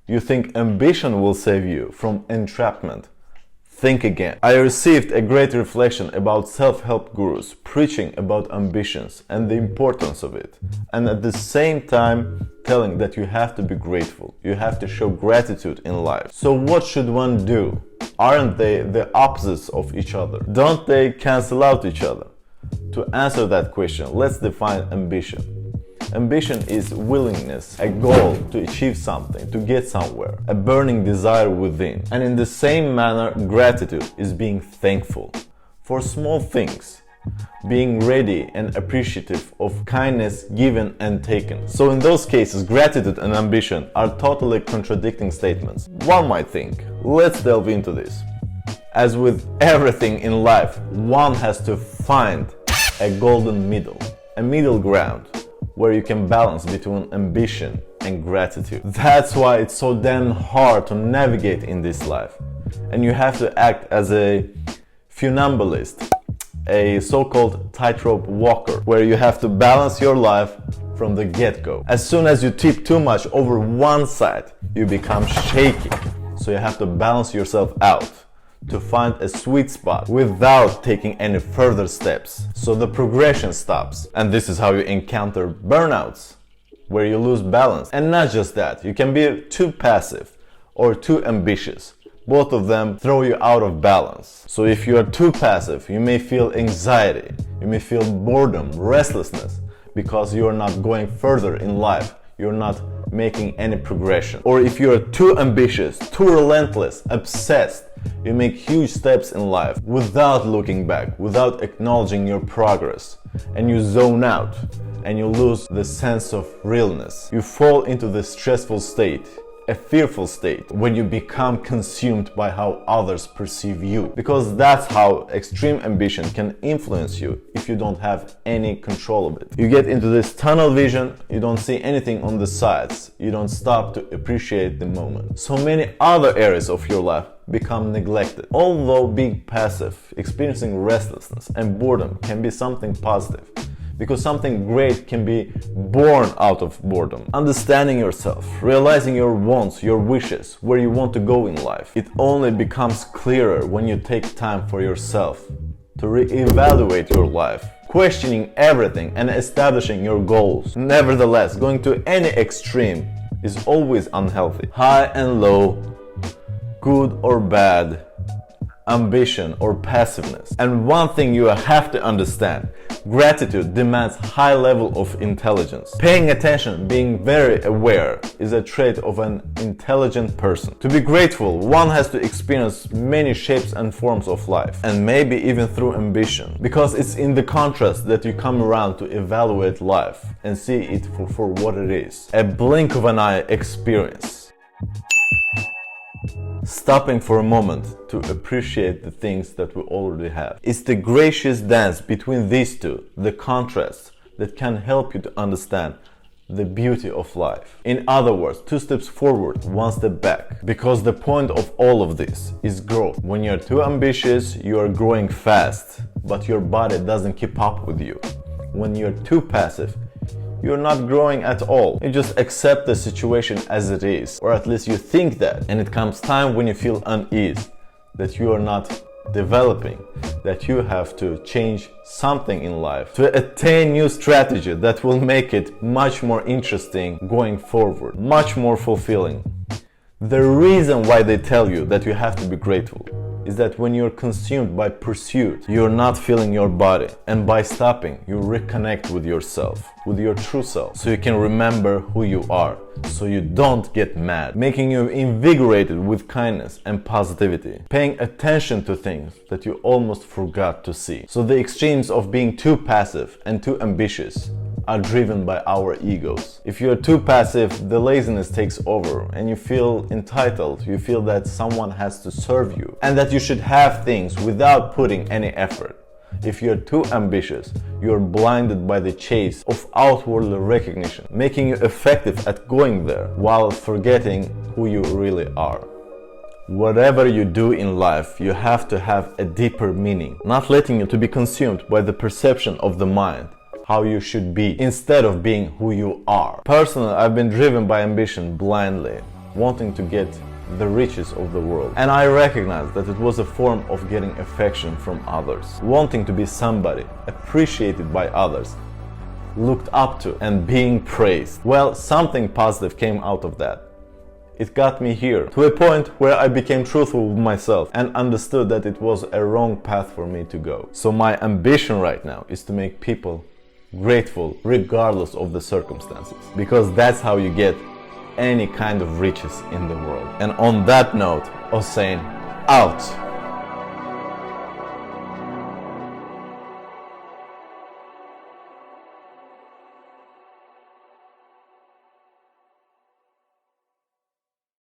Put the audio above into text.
You think ambition will save you from entrapment? Think again. I received a great reflection about self-help gurus preaching about ambitions and the importance of it, and at the same time telling that you have to be grateful, you have to show gratitude in life. So what should one do? Aren't they the opposites of each other? Don't they cancel out each other? To answer that question, let's define ambition. Ambition is willingness, a goal to achieve something, to get somewhere, a burning desire within. And in the same manner, gratitude is being thankful for small things, being ready and appreciative of kindness given and taken. So in those cases, gratitude and ambition are totally contradicting statements. One might think, let's delve into this. As with everything in life, one has to find a golden middle, a middle ground, where you can balance between ambition and gratitude. That's why it's so damn hard to navigate in this life. And you have to act as a funambulist, a so-called tightrope walker, where you have to balance your life from the get-go. As soon as you tip too much over one side, you become shaky. So you have to balance yourself out to find a sweet spot without taking any further steps. So the progression stops. And this is how you encounter burnouts, where you lose balance. And not just that, you can be too passive or too ambitious. Both of them throw you out of balance. So if you are too passive, you may feel anxiety, you may feel boredom, restlessness, because you are not going further in life. You're not making any progression. Or if you are too ambitious, too relentless, obsessed, you make huge steps in life without looking back, without acknowledging your progress, and you zone out and you lose the sense of realness. You fall into the stressful state, a fearful state, when you become consumed by how others perceive you, because that's how extreme ambition can influence you if you don't have any control of it. You get into this tunnel vision, you don't see anything on the sides, you don't stop to appreciate the moment. So many other areas of your life become neglected. Although being passive, experiencing restlessness and boredom can be something positive, because something great can be born out of boredom. Understanding yourself, realizing your wants, your wishes, where you want to go in life. It only becomes clearer when you take time for yourself to re-evaluate your life, questioning everything and establishing your goals. Nevertheless, going to any extreme is always unhealthy. High and low, good or bad, ambition or passiveness. And one thing you have to understand, gratitude demands high level of intelligence. Paying attention, being very aware, is a trait of an intelligent person. To be grateful, one has to experience many shapes and forms of life, and maybe even through ambition, because it's in the contrast that you come around to evaluate life and see it for what it is. A blink of an eye experience. Stopping for a moment to appreciate the things that we already have. It's the gracious dance between these two, the contrasts, that can help you to understand the beauty of life. In other words, 2 steps forward, 1 step back. Because the point of all of this is growth. When you're too ambitious, you are growing fast, but your body doesn't keep up with you. When you're too passive, you're not growing at all. You just accept the situation as it is, or at least you think that. And it comes time when you feel unease, that you are not developing, that you have to change something in life to attain new strategy that will make it much more interesting going forward, much more fulfilling. The reason why they tell you that you have to be grateful is that when you're consumed by pursuit, you're not feeling your body. And by stopping, you reconnect with yourself, with your true self, so you can remember who you are, so you don't get mad, making you invigorated with kindness and positivity, paying attention to things that you almost forgot to see. So the extremes of being too passive and too ambitious are driven by our egos. If you're too passive, the laziness takes over and you feel entitled, you feel that someone has to serve you and that you should have things without putting any effort. If you're too ambitious, you're blinded by the chase of outward recognition, making you effective at going there while forgetting who you really are. Whatever you do in life, you have to have a deeper meaning, not letting you to be consumed by the perception of the mind, how you should be, instead of being who you are. Personally, I've been driven by ambition blindly, wanting to get the riches of the world. And I recognized that it was a form of getting affection from others, wanting to be somebody, appreciated by others, looked up to, and being praised. Well, something positive came out of that. It got me here, to a point where I became truthful with myself and understood that it was a wrong path for me to go. So my ambition right now is to make people grateful regardless of the circumstances, because that's how you get any kind of riches in the world. And on that note, Hossein out.